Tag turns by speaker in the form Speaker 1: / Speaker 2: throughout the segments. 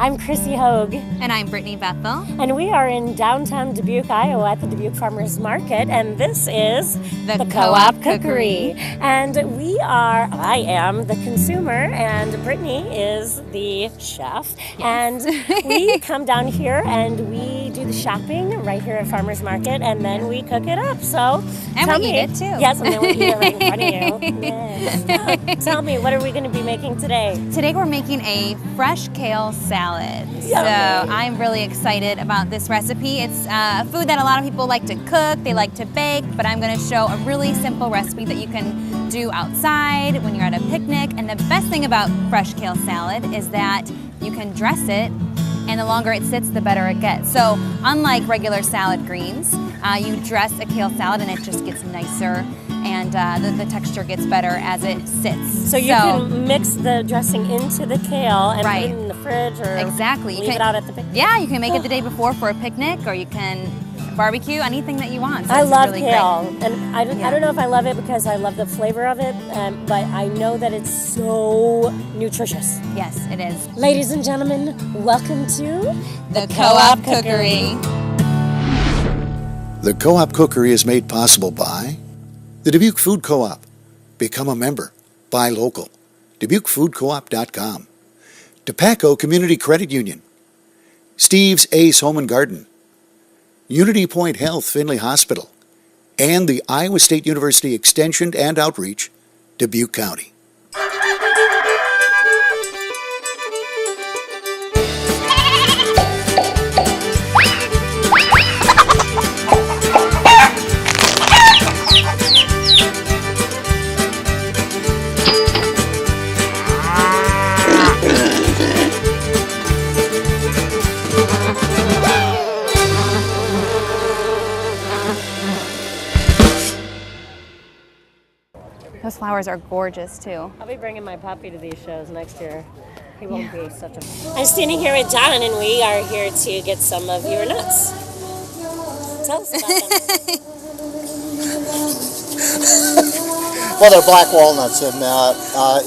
Speaker 1: I'm Chrissy Hogue.
Speaker 2: And I'm Brittany Bethel.
Speaker 1: And we are in downtown Dubuque, Iowa at the Dubuque Farmers Market. And this is
Speaker 2: the
Speaker 1: Co-op Cookery. And I am the consumer and Brittany is the chef.
Speaker 2: Yes.
Speaker 1: And we come down here and we do the shopping right here at Farmers Market and then we cook it up. So
Speaker 2: and
Speaker 1: tell
Speaker 2: we
Speaker 1: me,
Speaker 2: eat it too.
Speaker 1: Yes, and then we eat it right in front of you. Yes. Tell me, what are we going to be making today?
Speaker 2: Today we're making a fresh kale salad.
Speaker 1: Yummy.
Speaker 2: So I'm really excited about this recipe. It's food that a lot of people like to cook, they like to bake, but I'm going to show a really simple recipe that you can do outside when you're at a picnic. And the best thing about fresh kale salad is that you can dress it, and the longer it sits, the better it gets. So unlike regular salad greens, you dress a kale salad and it just gets nicer and the texture gets better as it sits.
Speaker 1: So you can mix the dressing into the kale and put it in the fridge or
Speaker 2: exactly.
Speaker 1: leave it out at the picnic?
Speaker 2: Yeah, you can make it the day before for a picnic, or you can barbecue, anything that you want. So
Speaker 1: I love
Speaker 2: really
Speaker 1: kale,
Speaker 2: great.
Speaker 1: and I don't know if I love it because I love the flavor of it, but I know that it's so nutritious.
Speaker 2: Yes, it is.
Speaker 1: Ladies and gentlemen, welcome to
Speaker 2: the Co-op Cookery.
Speaker 3: The Co-op Cookery is made possible by the Dubuque Food Co-op. Become a member. Buy local. DubuqueFoodCoop.com. Dupaco Community Credit Union. Steve's Ace Home and Garden. Unity Point Health Finley Hospital. And the Iowa State University Extension and Outreach, Dubuque County.
Speaker 2: Those flowers are gorgeous too.
Speaker 1: I'll be bringing my puppy to these shows next year. He won't be such a... I'm standing here with John, and we are here to get some of your nuts. Tell us about them.
Speaker 4: Well, they're black walnuts, and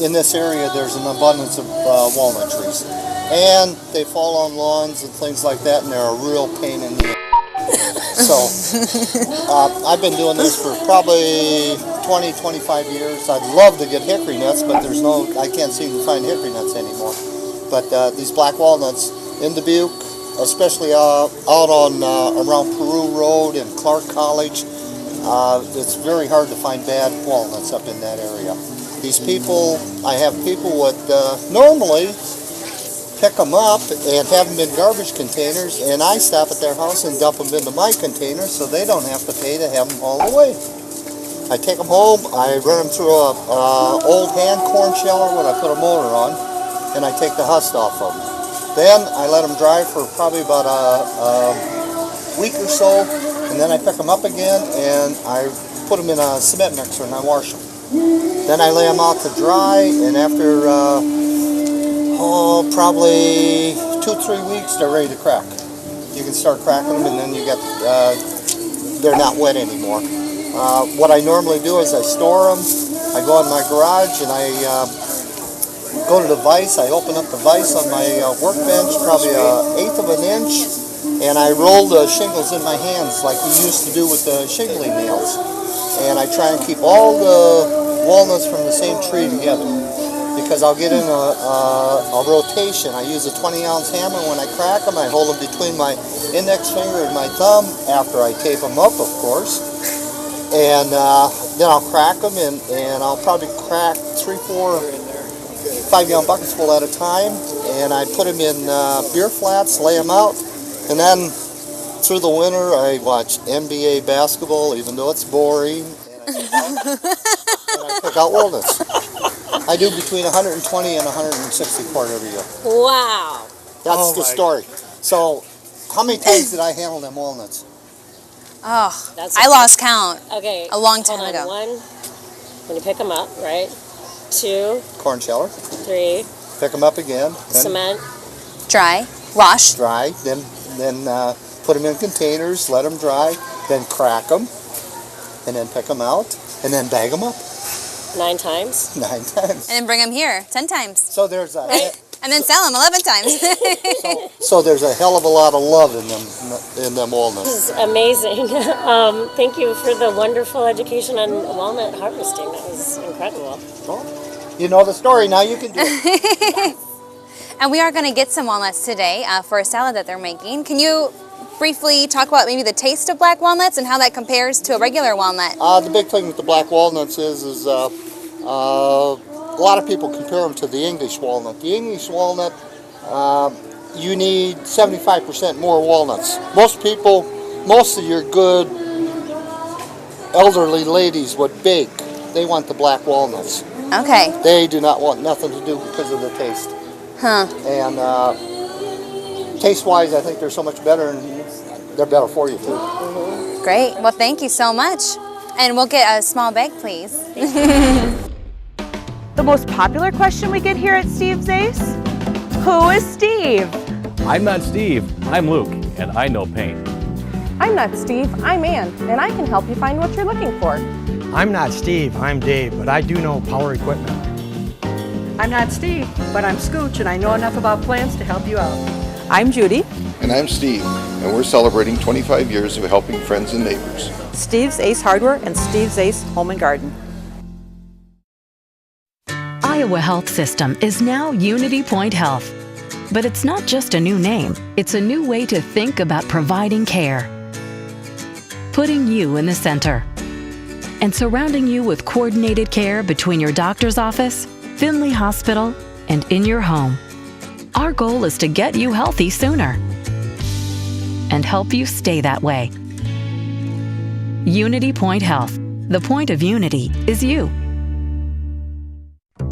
Speaker 4: in this area there's an abundance of walnut trees. And they fall on lawns and things like that, and they're a real pain in the So, I've been doing this for probably 20, 25 years. I'd love to get hickory nuts, but I can't seem to find hickory nuts anymore. But these black walnuts in Dubuque, especially out on around Peru Road and Clark College, it's very hard to find bad walnuts up in that area. These people, I have people would normally pick them up and have them in garbage containers, and I stop at their house and dump them into my containers so they don't have to pay to have them hauled away. I take them home, I run them through a old hand corn sheller when I put a motor on, and I take the husk off of them. Then I let them dry for probably about a week or so, and then I pick them up again and I put them in a cement mixer and I wash them. Then I lay them out to dry, and after probably 2-3 weeks, they're ready to crack. You can start cracking them, and then you get they're not wet anymore. What I normally do is I store them. I go in my garage and I go to the vise. I open up the vise on my workbench, probably 1/8 of an inch, and I roll the shingles in my hands like you used to do with the shingling nails. And I try and keep all the walnuts from the same tree together, because I'll get in a rotation. I use a 20-ounce hammer when I crack them. I hold them between my index finger and my thumb, after I tape them up, of course. And then I'll crack them, and I'll probably crack 3, 4, 5-gallon buckets full at a time. And I put them in beer flats, lay them out, and then through the winter I watch NBA basketball, even though it's boring, and I pick out walnuts. I do between 120 and 160 quart every year.
Speaker 1: Wow.
Speaker 4: That's the story. So, how many times did I handle them walnuts?
Speaker 2: Oh, I lost count.
Speaker 1: Okay.
Speaker 2: A long time
Speaker 1: hold on.
Speaker 2: ago.
Speaker 1: 1, when you pick them up, right? 2,
Speaker 4: Corn sheller.
Speaker 1: 3,
Speaker 4: Pick them up again.
Speaker 1: cement.
Speaker 2: Dry, wash.
Speaker 4: Dry. Then put them in containers, let them dry, then crack them, and then pick them out, and then bag them up.
Speaker 1: 9 times.
Speaker 4: 9 times.
Speaker 2: And then bring them here 10 times.
Speaker 4: So there's a...
Speaker 2: And then sell them 11 times.
Speaker 4: So there's a hell of a lot of love in them walnuts.
Speaker 1: This is amazing. Thank you for the wonderful education on walnut harvesting. That was incredible.
Speaker 4: Well, you know the story now. You can do it.
Speaker 2: And we are going to get some walnuts today for a salad that they're making. Can you briefly talk about maybe the taste of black walnuts and how that compares to a regular walnut?
Speaker 4: The big thing with the black walnuts is a lot of people compare them to the English walnut. The English walnut, you need 75% more walnuts. Most of your good elderly ladies would bake. They want the black walnuts.
Speaker 2: Okay.
Speaker 4: They do not want nothing to do because of the taste.
Speaker 2: Huh.
Speaker 4: And taste-wise, I think they're so much better, and they're better for you too.
Speaker 2: Great. Well, thank you so much. And we'll get a small bag, please.
Speaker 5: The most popular question we get here at Steve's Ace? Who is Steve?
Speaker 6: I'm not Steve, I'm Luke, and I know paint.
Speaker 5: I'm not Steve, I'm Ann, and I can help you find what you're looking for.
Speaker 7: I'm not Steve, I'm Dave, but I do know power equipment.
Speaker 8: I'm not Steve, but I'm Scooch, and I know enough about plants to help you out.
Speaker 9: I'm Judy.
Speaker 10: And I'm Steve, and we're celebrating 25 years of helping friends and neighbors.
Speaker 9: Steve's Ace Hardware and Steve's Ace Home and Garden.
Speaker 11: Iowa Health System is now Unity Point Health. But it's not just a new name, it's a new way to think about providing care. Putting you in the center. And surrounding you with coordinated care between your doctor's office, Finley Hospital, and in your home. Our goal is to get you healthy sooner and help you stay that way. Unity Point Health. The point of unity is you.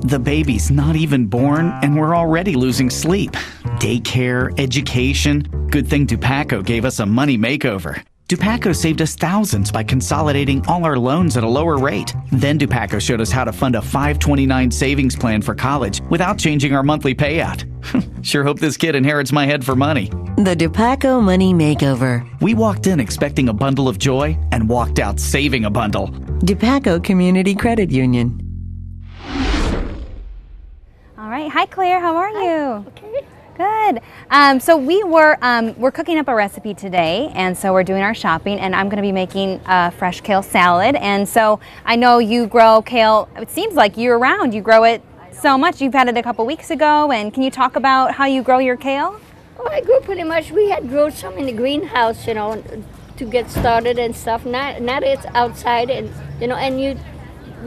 Speaker 12: The baby's not even born, and we're already losing sleep. Daycare, education. Good thing Dubuque gave us a money makeover. Dubuque saved us thousands by consolidating all our loans at a lower rate. Then Dubuque showed us how to fund a 529 savings plan for college without changing our monthly payout. Sure hope this kid inherits my head for money.
Speaker 13: The Dubuque Money Makeover.
Speaker 12: We walked in expecting a bundle of joy and walked out saving a bundle.
Speaker 13: Dubuque Community Credit Union.
Speaker 2: All right. Hi, Claire. How are you?
Speaker 14: Okay.
Speaker 2: Good. So we're cooking up a recipe today, and so we're doing our shopping, and I'm going to be making a fresh kale salad. And so I know you grow kale, it seems like year-round. You grow it so much. You've had it a couple weeks ago, and can you talk about how you grow your kale?
Speaker 14: Oh, I grew pretty much, we had grown some in the greenhouse, you know, to get started and stuff. Now it's outside, and, you know, and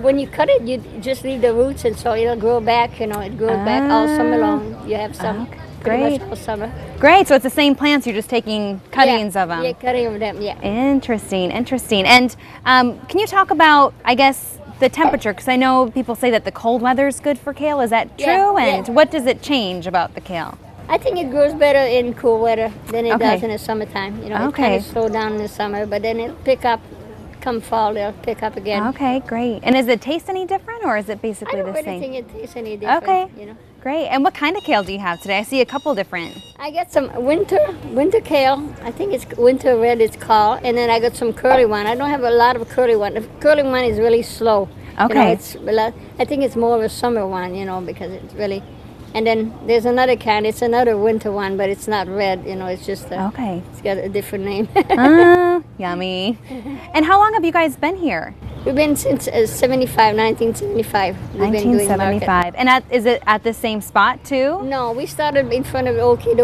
Speaker 14: when you cut it, you just leave the roots, and so it'll grow back, you know, it grows back all summer long. You have some. Pretty much all summer.
Speaker 2: Great, so it's the same plants, you're just taking cuttings of them.
Speaker 14: Yeah, cutting of them, yeah.
Speaker 2: Interesting. And can you talk about, I guess, the temperature? Because I know people say that the cold weather is good for kale. Is that true? And what does it change about the kale?
Speaker 14: I think it grows better in cool weather than it does in the summertime. You know, it kind of slows down in the summer, but then it'll pick up. Come fall, it'll pick up again.
Speaker 2: Okay, great. And does it taste any different, or is it basically the same?
Speaker 14: I don't really think it tastes any different.
Speaker 2: Okay,
Speaker 14: you know.
Speaker 2: Great. And what kind of kale do you have today? I see a couple different.
Speaker 14: I got some winter kale. I think it's winter red it's called. And then I got some curly one. I don't have a lot of curly one. The curly one is really slow.
Speaker 2: Okay.
Speaker 14: You know, I think it's more of a summer one, you know, because it's really... And then there's another kind. It's another winter one, but it's not red. You know, it's just it's got a different name.
Speaker 2: Yummy. And how long have you guys been here?
Speaker 14: We've been since 1975. We've
Speaker 2: 1975. And is it at the same spot too?
Speaker 14: No, we started in front of Okie,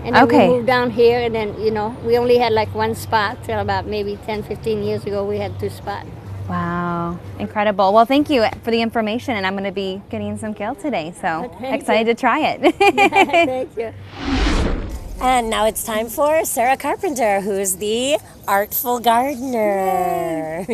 Speaker 14: and then we moved down here, and then, you know, we only had like one spot till about maybe 10, 15 years ago. We had two spots.
Speaker 2: Wow, incredible. Well, thank you for the information, and I'm going to be getting some kale today, so excited to try it.
Speaker 14: Thank you.
Speaker 1: And now it's time for Sarah Carpenter, who's the Artful Gardener.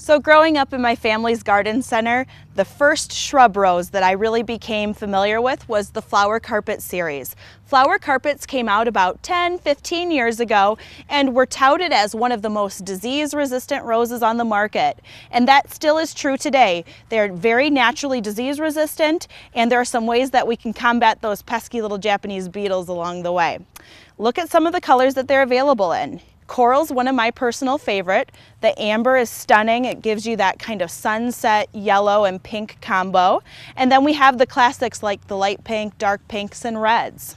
Speaker 5: So growing up in my family's garden center, the first shrub rose that I really became familiar with was the flower carpet series. Flower carpets came out about 10, 15 years ago and were touted as one of the most disease-resistant roses on the market. And that still is true today. They're very naturally disease-resistant, and there are some ways that we can combat those pesky little Japanese beetles along the way. Look at some of the colors that they're available in. Coral's one of my personal favorite. The amber is stunning. It gives you that kind of sunset yellow and pink combo. And then we have the classics like the light pink, dark pinks, and reds.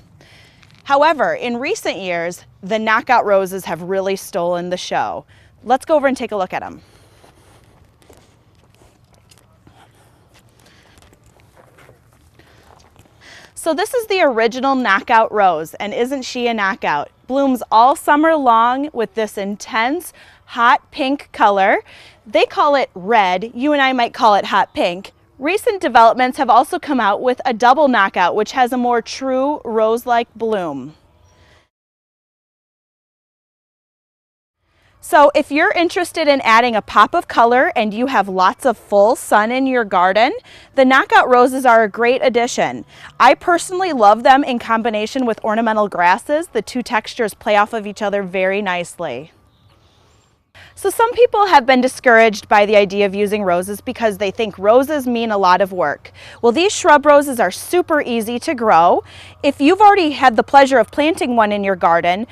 Speaker 5: However, in recent years, the knockout roses have really stolen the show. Let's go over and take a look at them. So this is the original knockout rose, and isn't she a knockout? Blooms all summer long with this intense hot pink color. They call it red. You and I might call it hot pink. Recent developments have also come out with a double knockout, which has a more true rose-like bloom. So if you're interested in adding a pop of color and you have lots of full sun in your garden, the knockout roses are a great addition. I personally love them in combination with ornamental grasses. The two textures play off of each other very nicely. So some people have been discouraged by the idea of using roses because they think roses mean a lot of work. Well, these shrub roses are super easy to grow. If you've already had the pleasure of planting one in your garden,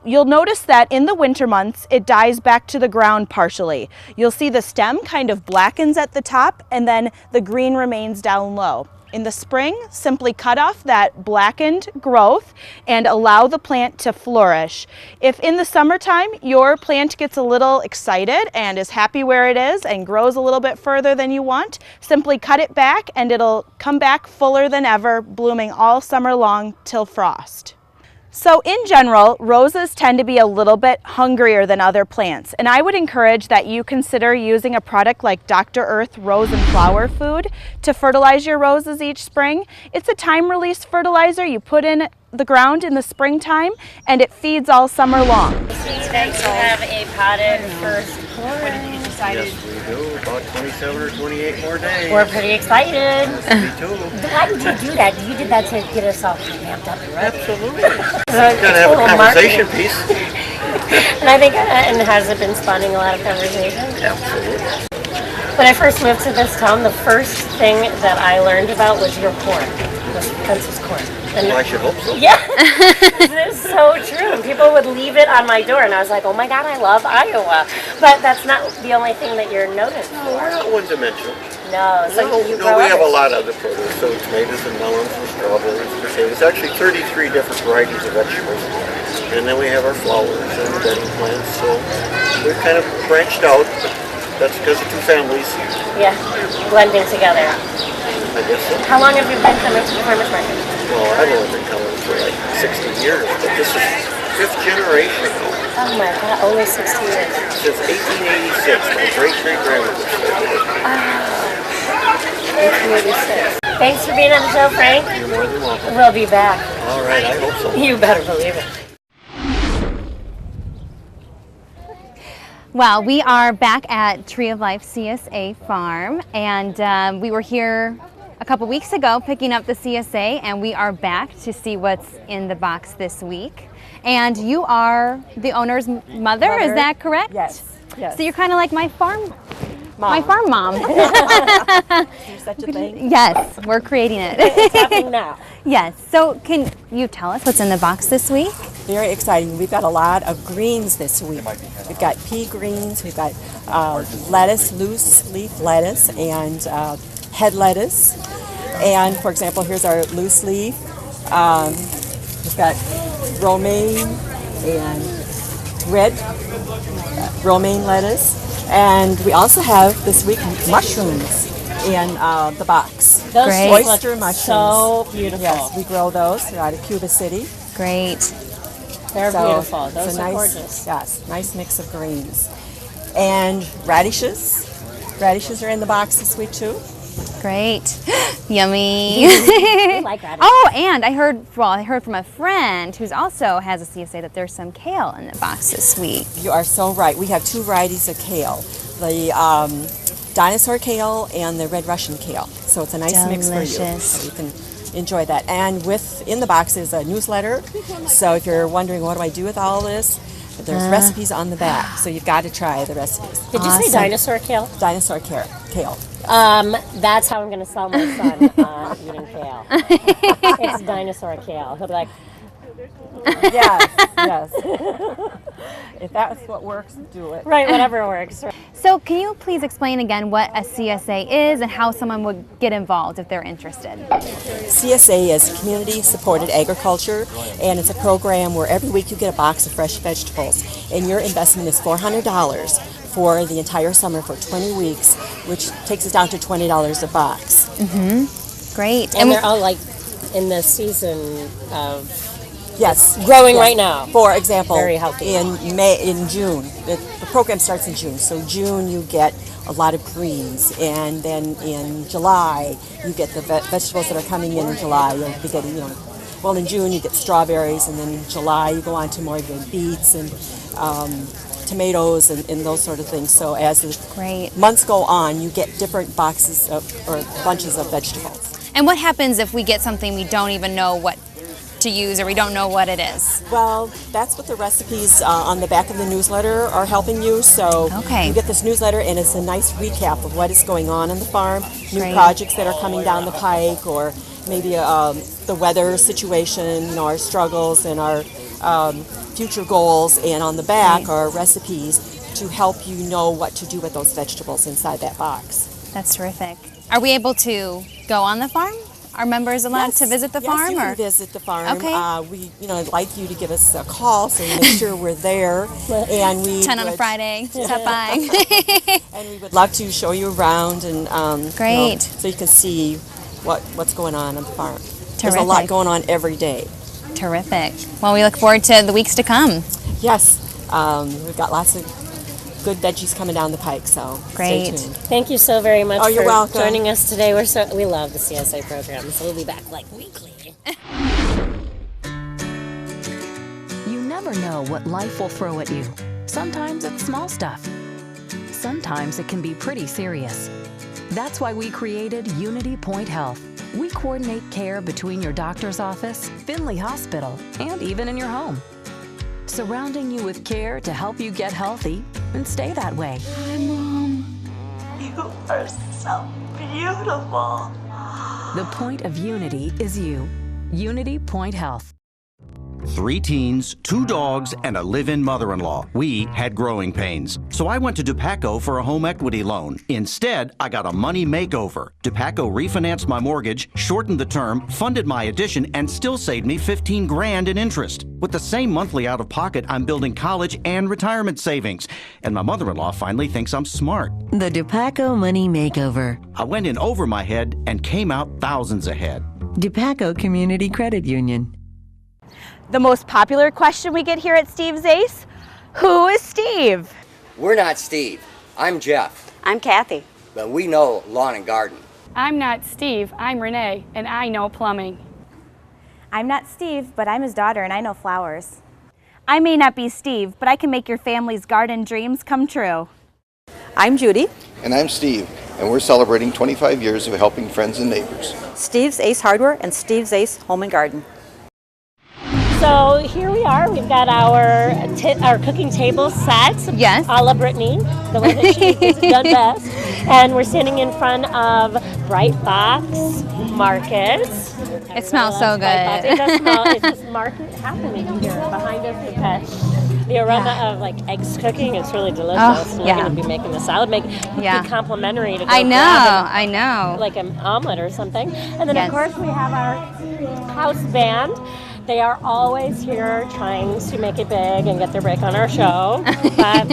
Speaker 5: you'll notice that in the winter months, it dies back to the ground partially. You'll see the stem kind of blackens at the top and then the green remains down low. In the spring, simply cut off that blackened growth and allow the plant to flourish. If in the summertime your plant gets a little excited and is happy where it is and grows a little bit further than you want, simply cut it back and it'll come back fuller than ever, blooming all summer long till frost. So in general, roses tend to be a little bit hungrier than other plants, and I would encourage that you consider using a product like Dr. Earth Rose and Flower Food to fertilize your roses each spring. It's a time-release fertilizer you put in the ground in the springtime, and it feeds all summer long.
Speaker 1: Thanks to have a potted first corn. When did you decide?
Speaker 4: Yes, we do. About 27 or 28 more days.
Speaker 1: We're pretty excited.
Speaker 4: Me too.
Speaker 1: Why did you do that? You did that to get us all amped up and ready.
Speaker 4: Absolutely. Gotta have a conversation piece.
Speaker 1: And I think and has it been spawning a lot of conversation?
Speaker 4: Absolutely.
Speaker 1: When I first moved to this town, the first thing that I learned about was your corn, was Pence's corn. And
Speaker 4: well, I should hope so.
Speaker 1: Yeah, this is so true. People would leave it on my door, and I was like, oh my God, I love Iowa. But that's not the only thing that you're noted for.
Speaker 4: No, we're not one-dimensional.
Speaker 1: No, so you
Speaker 4: no, we have a lot of other produce, so tomatoes and melons and strawberries, potatoes, actually 33 different varieties of vegetables. And then we have our flowers and bedding plants, so we've kind of branched out, but that's because of two families.
Speaker 1: Yeah, blending together.
Speaker 4: I guess so.
Speaker 1: How long have you been coming to the farmer's market?
Speaker 4: Well, I've only been coming for like 60 years, but this is 5th generation.
Speaker 1: Oh my God, only 60 years.
Speaker 4: Since 1886, my great-great-grandmother started it.
Speaker 1: 1886. Thanks for being on the show, Frank.
Speaker 4: You're more than welcome.
Speaker 1: We'll be back.
Speaker 4: All right, I hope so.
Speaker 1: You better believe it.
Speaker 2: Well, we are back at Tree of Life CSA Farm, and we were here a couple weeks ago picking up the CSA, and we are back to see what's in the box this week. And you are the owner's mother, is that correct?
Speaker 9: Yes. Yes.
Speaker 2: So you're kind of like my farm
Speaker 9: mom.
Speaker 2: My farm mom.
Speaker 9: There's such a thing?
Speaker 2: Yes, we're creating it.
Speaker 9: It's happening now.
Speaker 2: Yes. So can you tell us what's in the box this week?
Speaker 9: Very exciting. We've got a lot of greens this week. We've got pea greens, we've got lettuce, loose leaf lettuce, and head lettuce. And for example, here's our loose leaf. We've got romaine and red romaine lettuce. And we also have this week mushrooms in the box.
Speaker 1: Those
Speaker 9: oyster mushrooms.
Speaker 1: So beautiful.
Speaker 9: Yes, we grow those. They're out of Cuba City.
Speaker 2: Great.
Speaker 1: They're beautiful. Those are
Speaker 9: nice,
Speaker 1: gorgeous.
Speaker 9: Yes, nice mix of greens. And radishes. Radishes are in the box this week too.
Speaker 2: Great. Yummy.
Speaker 1: We like radishes.
Speaker 2: Oh, and I heard from a friend who also has a CSA that there's some kale in the box this week.
Speaker 9: You are so right. We have two varieties of kale. the dinosaur kale and the red Russian kale. So it's a nice mix for you. So you can enjoy that. And in the box is a newsletter. So if you're wondering what do I do with all this, there's recipes on the back. So you've got to try the recipes.
Speaker 1: Did you say dinosaur kale?
Speaker 9: Dinosaur kale.
Speaker 1: That's how I'm going to sell my son eating kale. It's dinosaur kale. He'll be like,
Speaker 9: yes. If that's what works, do it.
Speaker 1: Right, whatever works.
Speaker 2: So can you please explain again what a CSA is and how someone would get involved if they're interested?
Speaker 9: CSA is Community Supported Agriculture, and it's a program where every week you get a box of fresh vegetables, and your investment is $400 for the entire summer for 20 weeks, which takes us down to $20 a box.
Speaker 2: Great.
Speaker 1: And they're all like in the season of
Speaker 9: Yes.
Speaker 1: Growing right now.
Speaker 9: For example,
Speaker 1: very healthy.
Speaker 9: in June, the program starts in June. So June you get a lot of greens, and then in July you get the vegetables that are coming in July. You'll be getting, well, in June you get strawberries, and then in July you go on to more good beets and tomatoes and those sort of things. So as the months go on, you get different boxes or bunches of vegetables.
Speaker 2: And what happens if we get something we don't even know what to use or we don't know what it is?
Speaker 9: Well, that's what the recipes on the back of the newsletter are helping you. So you get this newsletter, and it's a nice recap of what is going on the farm, new projects that are coming down the pike, or maybe the weather situation, our struggles and our future goals. And on the back are recipes to help you know what to do with those vegetables inside that box.
Speaker 2: That's terrific. Are we able to go on the farm? Are members allowed to visit the farm?
Speaker 9: Yes, you can visit the farm. We, I'd like you to give us a call so we make sure we're there. And we
Speaker 2: 10 on a Friday. Stop by.
Speaker 9: And we would love to show you around and so you can see what's going on the farm. There's a lot going on every day.
Speaker 2: Terrific. Well, we look forward to the weeks to come.
Speaker 9: Yes, we've got lots of good veggies coming down the pike, so stay tuned.
Speaker 1: Thank you so very much
Speaker 9: you're
Speaker 1: for
Speaker 9: welcome.
Speaker 1: joining us today. We love the CSA program, so we'll be back weekly.
Speaker 11: You never know what life will throw at you. Sometimes it's small stuff. Sometimes it can be pretty serious. That's why we created Unity Point Health. We coordinate care between your doctor's office, Finley Hospital, and even in your home. Surrounding you with care to help you get healthy and stay that way.
Speaker 15: Hi, Mom. You are so beautiful.
Speaker 11: The point of Unity is you. Unity Point Health.
Speaker 16: 3 teens, 2 dogs, and a live-in mother-in-law. We had growing pains. So I went to Dubuque for a home equity loan. Instead, I got a money makeover. Dubuque refinanced my mortgage, shortened the term, funded my addition, and still saved me $15 grand in interest. With the same monthly out-of-pocket, I'm building college and retirement savings. And my mother-in-law finally thinks I'm smart.
Speaker 13: The Dubuque Money Makeover.
Speaker 16: I went in over my head and came out thousands ahead.
Speaker 13: Dubuque Community Credit Union.
Speaker 5: The most popular question we get here at Steve's Ace, who is Steve?
Speaker 17: We're not Steve. I'm Jeff.
Speaker 18: I'm Kathy.
Speaker 17: But we know lawn and garden.
Speaker 19: I'm not Steve. I'm Renee, and I know plumbing.
Speaker 20: I'm not Steve, but I'm his daughter, and I know flowers. I may not be Steve, but I can make your family's garden dreams come true.
Speaker 18: I'm Judy.
Speaker 10: And I'm Steve, and we're celebrating 25 years of helping friends and neighbors.
Speaker 18: Steve's Ace Hardware and Steve's Ace Home and Garden.
Speaker 1: So here we are. We've got our cooking table set.
Speaker 2: Yes.
Speaker 1: A la Brittany, the way that she gets it done best. And we're standing in front of Bright Box Market.
Speaker 2: It smells so good.
Speaker 1: It does smell. It's just market happening here behind us. We've got the aroma of eggs cooking. It's really delicious. We're going to be making the salad. Would be complimentary to go
Speaker 2: I
Speaker 1: grab
Speaker 2: know.
Speaker 1: Like an omelet or something. And then of course we have our house band. They are always here trying to make it big and get their break on our show. But,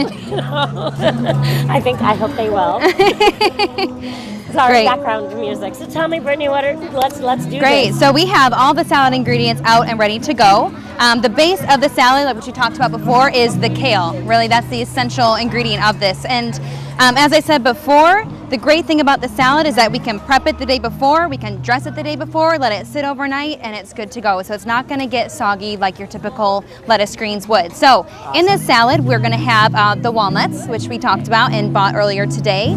Speaker 1: I hope they will. It's our background music. So tell me, Brittany, let's do this.
Speaker 2: Great. So we have all the salad ingredients out and ready to go. The base of the salad, which we talked about before, is the kale. Really, that's the essential ingredient of this. And as I said before, The great thing about the salad is that we can prep it the day before, we can dress it the day before, let it sit overnight, and it's good to go. So it's not gonna get soggy like your typical lettuce greens would. So in this salad, we're gonna have the walnuts, which we talked about and bought earlier today.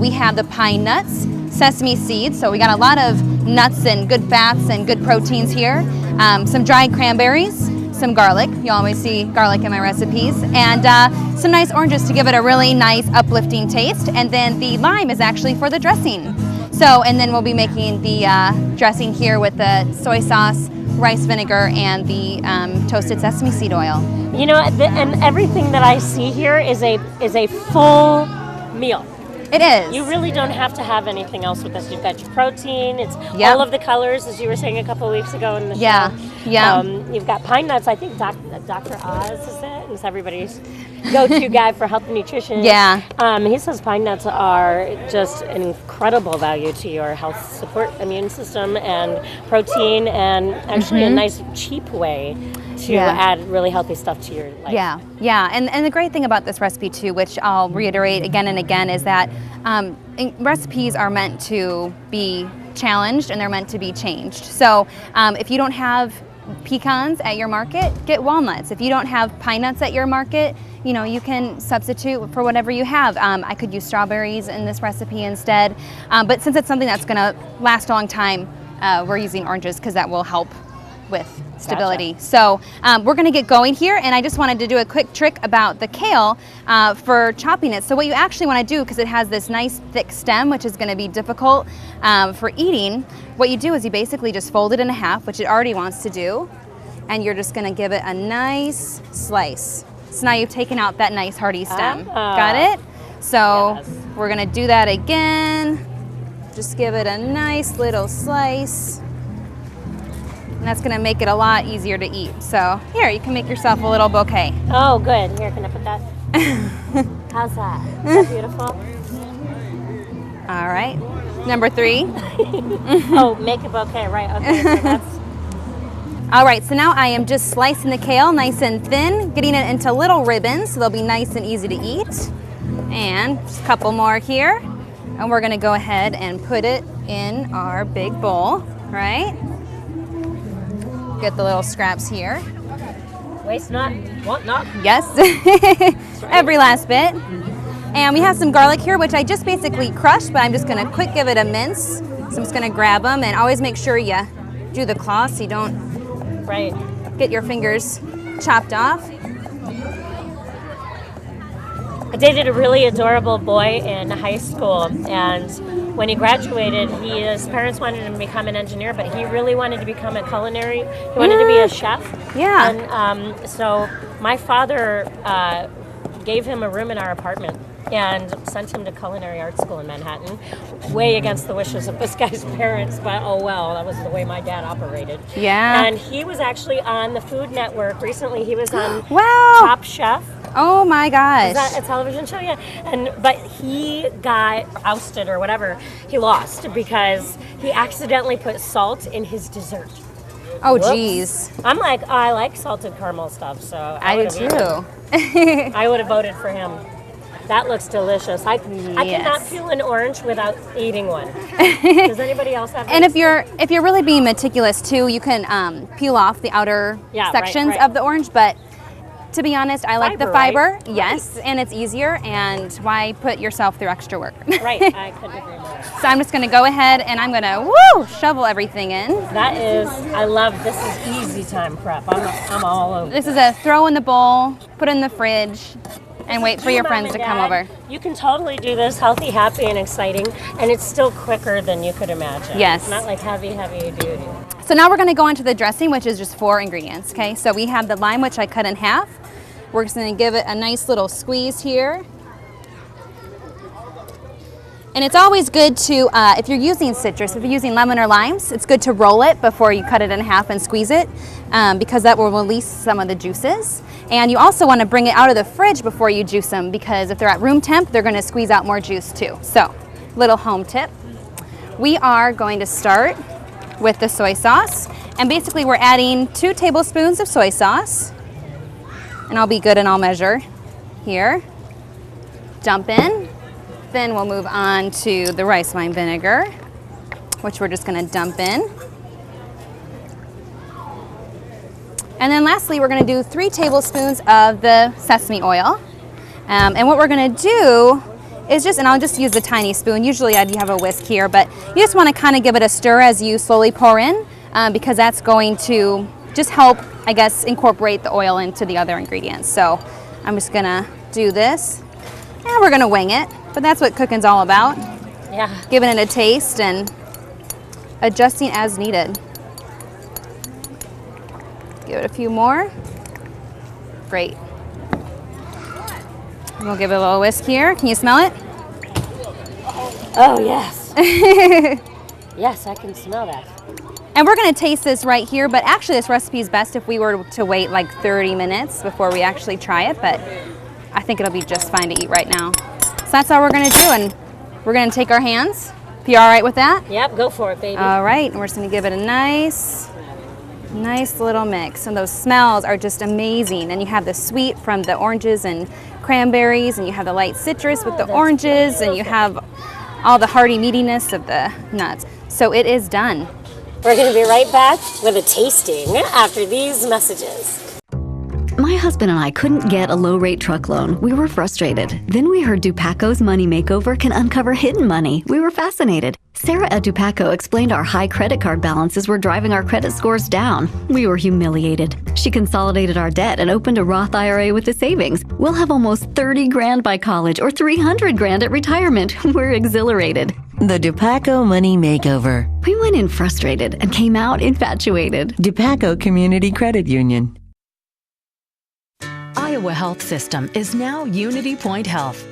Speaker 2: We have the pine nuts, sesame seeds, so we got a lot of nuts and good fats and good proteins here. Some dried cranberries, some garlic. You always see garlic in my recipes, and some nice oranges to give it a really nice uplifting taste. And then the lime is actually for the dressing. So, and then we'll be making the dressing here with the soy sauce, rice vinegar, and the toasted sesame seed oil.
Speaker 1: You know, and everything that I see here is a full meal.
Speaker 2: It is.
Speaker 1: You really don't have to have anything else with this. You've got your protein. It's all of the colors, as you were saying a couple of weeks ago in the show.
Speaker 2: Yeah.
Speaker 1: You've got pine nuts. I think Dr. Oz is it. It's everybody's go-to guy for health and nutrition.
Speaker 2: Yeah.
Speaker 1: He says pine nuts are just an incredible value to your health support, immune system, and protein, and actually a nice cheap way to add really healthy stuff to your life.
Speaker 2: Yeah. And the great thing about this recipe too, which I'll reiterate again and again, is that recipes are meant to be challenged and they're meant to be changed. So if you don't have pecans at your market, get walnuts. If you don't have pine nuts at your market, you know, you can substitute for whatever you have. I could use strawberries in this recipe instead. But since it's something that's gonna last a long time, we're using oranges because that will help with stability. Gotcha. So we're gonna get going here, and I just wanted to do a quick trick about the kale for chopping it. So what you actually wanna do, because it has this nice thick stem, which is gonna be difficult for eating, what you do is you basically just fold it in half, which it already wants to do, and you're just gonna give it a nice slice. So now you've taken out that nice hearty stem. Got it? So we're gonna do that again. Just give it a nice little slice. And that's gonna make it a lot easier to eat. So here, you can make yourself a little bouquet.
Speaker 1: Oh, good. Here, can I put that? How's that? Is that beautiful?
Speaker 2: All right. Number 3.
Speaker 1: Oh, make a bouquet, right. Okay, so that's...
Speaker 2: All right, so now I am just slicing the kale nice and thin, getting it into little ribbons so they'll be nice and easy to eat. And just a couple more here. And we're gonna go ahead and put it in our big bowl, right? Get the little scraps here.
Speaker 1: Waste not, want not.
Speaker 2: Yes, every last bit. And we have some garlic here, which I just basically crushed, but I'm just gonna quick give it a mince. So I'm just gonna grab them, and always make sure you do the claw so you don't get your fingers chopped off.
Speaker 1: I dated a really adorable boy in high school, and when he graduated, his parents wanted him to become an engineer, but he really wanted to become a culinary. He wanted to be a chef.
Speaker 2: Yeah.
Speaker 1: And so my father gave him a room in our apartment and sent him to culinary art school in Manhattan, way against the wishes of this guy's parents, but oh well, that was the way my dad operated.
Speaker 2: Yeah.
Speaker 1: And he was actually on the Food Network recently. He was on
Speaker 2: Wow.
Speaker 1: Top Chef.
Speaker 2: Oh my gosh.
Speaker 1: Is that a television show? Yeah. But he got ousted or whatever. He lost because he accidentally put salt in his dessert.
Speaker 2: Oh,
Speaker 1: Whoops.
Speaker 2: geez.
Speaker 1: I'm like, oh, I like salted caramel stuff, so
Speaker 2: I do too.
Speaker 1: I would have voted for him. That looks delicious. I cannot peel an orange without eating one. Does anybody else have?
Speaker 2: And if you're really being meticulous too, you can peel off the outer sections of the orange. But to be honest, I like the fiber. Right? Yes, and it's easier. And why put yourself through extra work?
Speaker 1: Right. I couldn't agree more.
Speaker 2: So I'm just going to go ahead and I'm going to shovel everything in.
Speaker 1: That is, I love this. Is easy time prep. I'm all over.
Speaker 2: This is a throw in the bowl, put in the fridge, and wait for your friends to come over.
Speaker 1: You can totally do this healthy, happy, and exciting, and it's still quicker than you could imagine.
Speaker 2: Yes.
Speaker 1: It's not like heavy duty.
Speaker 2: So now we're going to go into the dressing, which is just 4 ingredients. Okay, so we have the lime, which I cut in half. We're just going to give it a nice little squeeze here. And it's always good to, if you're using citrus, if you're using lemon or limes, it's good to roll it before you cut it in half and squeeze it, because that will release some of the juices. And you also want to bring it out of the fridge before you juice them, because if they're at room temp, they're going to squeeze out more juice too. So, little home tip. We are going to start with the soy sauce. And basically we're adding 2 tablespoons of soy sauce. And I'll be good and I'll measure here. Dump in. Then we'll move on to the rice wine vinegar, which we're just going to dump in. And then lastly, we're going to do 3 tablespoons of the sesame oil. And what we're going to do is just, and I'll just use the tiny spoon. Usually I'd have a whisk here, but you just want to kind of give it a stir as you slowly pour in, because that's going to just help, I guess, incorporate the oil into the other ingredients. So I'm just going to do this, and we're going to wing it. But that's what cooking's all about.
Speaker 1: Yeah.
Speaker 2: Giving it a taste and adjusting as needed. Give it a few more. Great. We'll give it a little whisk here. Can you smell it?
Speaker 1: Oh, yes. Yes, I can smell that.
Speaker 2: And we're going to taste this right here, but actually this recipe is best if we were to wait like 30 minutes before we actually try it, but I think it'll be just fine to eat right now. So that's all we're going to do, and we're going to take our hands. If you're all right with that?
Speaker 1: Yep, go for it, baby.
Speaker 2: All right, and we're just going to give it a nice little mix. And those smells are just amazing. And you have the sweet from the oranges and cranberries, and you have the light citrus with the oranges, and you have all the hearty meatiness of the nuts. So it is done.
Speaker 1: We're going to be right back with a tasting after these messages.
Speaker 21: My husband and I couldn't get a low-rate truck loan. We were frustrated. Then we heard Dupaco's Money Makeover can uncover hidden money. We were fascinated. Sarah at Dupaco explained our high credit card balances were driving our credit scores down. We were humiliated. She consolidated our debt and opened a Roth IRA with the savings. We'll have almost 30 grand by college or 300 grand at retirement. We're exhilarated.
Speaker 13: The Dupaco Money Makeover.
Speaker 21: We went in frustrated and came out infatuated.
Speaker 13: Dupaco Community Credit Union.
Speaker 11: Iowa Health System is now Unity Point Health.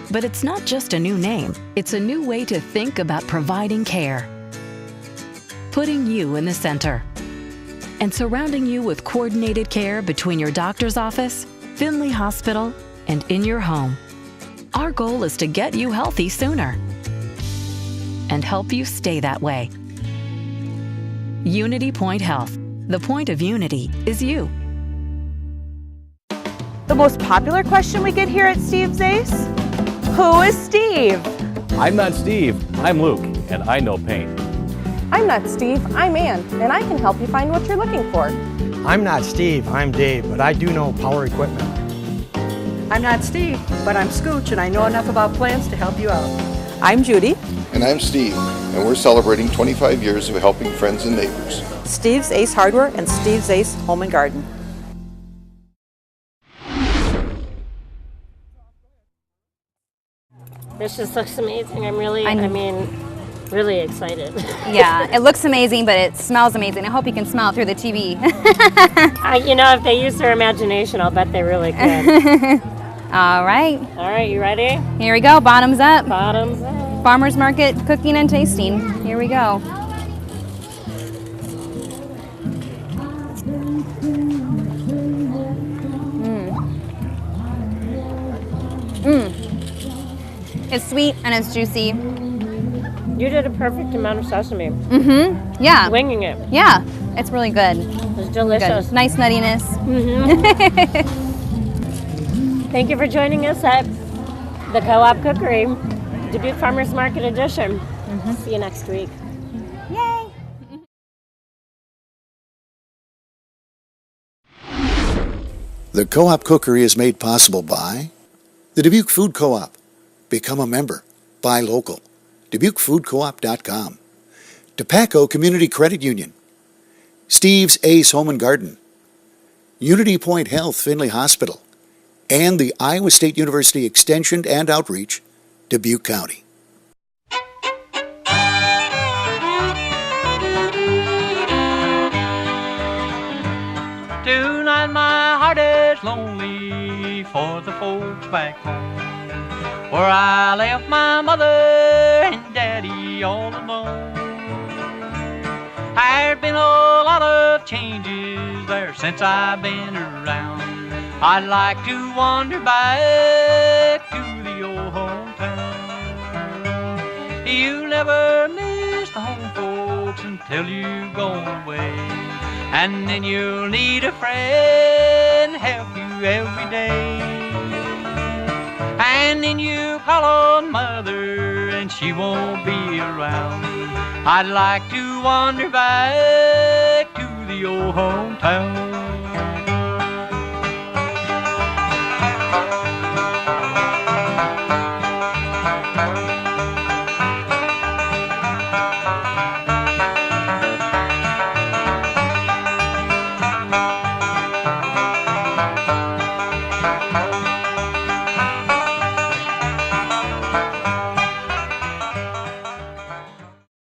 Speaker 11: But it's not just a new name, it's a new way to think about providing care. Putting you in the center. And surrounding you with coordinated care between your doctor's office, Finley Hospital, and in your home. Our goal is to get you healthy sooner and help you stay that way. Unity Point Health. The point of unity is you.
Speaker 5: The most popular question we get here at Steve's Ace? Who is Steve?
Speaker 6: I'm not Steve, I'm Luke, and I know paint.
Speaker 8: I'm not Steve, I'm Ann, and I can help you find what you're looking for.
Speaker 7: I'm not Steve, I'm Dave, but I do know power equipment.
Speaker 8: I'm not Steve, but I'm Scooch, and I know enough about plants to help you out.
Speaker 18: I'm Judy.
Speaker 10: And I'm Steve, and we're celebrating 25 years of helping friends and neighbors.
Speaker 18: Steve's Ace Hardware and Steve's Ace Home and Garden.
Speaker 1: This just looks amazing. I'm really excited.
Speaker 2: Yeah, it looks amazing, but it smells amazing. I hope you can smell it through the TV.
Speaker 1: You know, if they use their imagination, I'll bet they really could.
Speaker 2: All right.
Speaker 1: All right, you ready?
Speaker 2: Here we go, bottoms up.
Speaker 1: Bottoms up.
Speaker 2: Farmers Market cooking and tasting. Here we go. It's sweet and it's juicy.
Speaker 1: You did a perfect amount of sesame.
Speaker 2: Mm-hmm. Yeah.
Speaker 1: Winging it.
Speaker 2: Yeah. It's really good.
Speaker 1: It's delicious.
Speaker 2: Good. Nice nuttiness.
Speaker 1: Mm-hmm. Thank you for joining us at the Co-op Cookery, Dubuque Farmers Market Edition. Mm-hmm. See you next week.
Speaker 2: Yay!
Speaker 3: The Co-op Cookery is made possible by the Dubuque Food Co-op. Become a member. Buy local. DubuqueFoodCoop.com. Dupaco Community Credit Union. Steve's Ace Home and Garden. Unity Point Health Finley Hospital. And the Iowa State University Extension and Outreach, Dubuque County.
Speaker 22: Tonight my heart is lonely for the folks back home, where I left my mother and daddy all alone. There's been a lot of changes there since I've been around. I'd like to wander back to the old hometown. You'll never miss the home folks until you go away, and then you'll need a friend to help you every day. And then you call on mother and she won't be around. I'd like to wander back to the old hometown.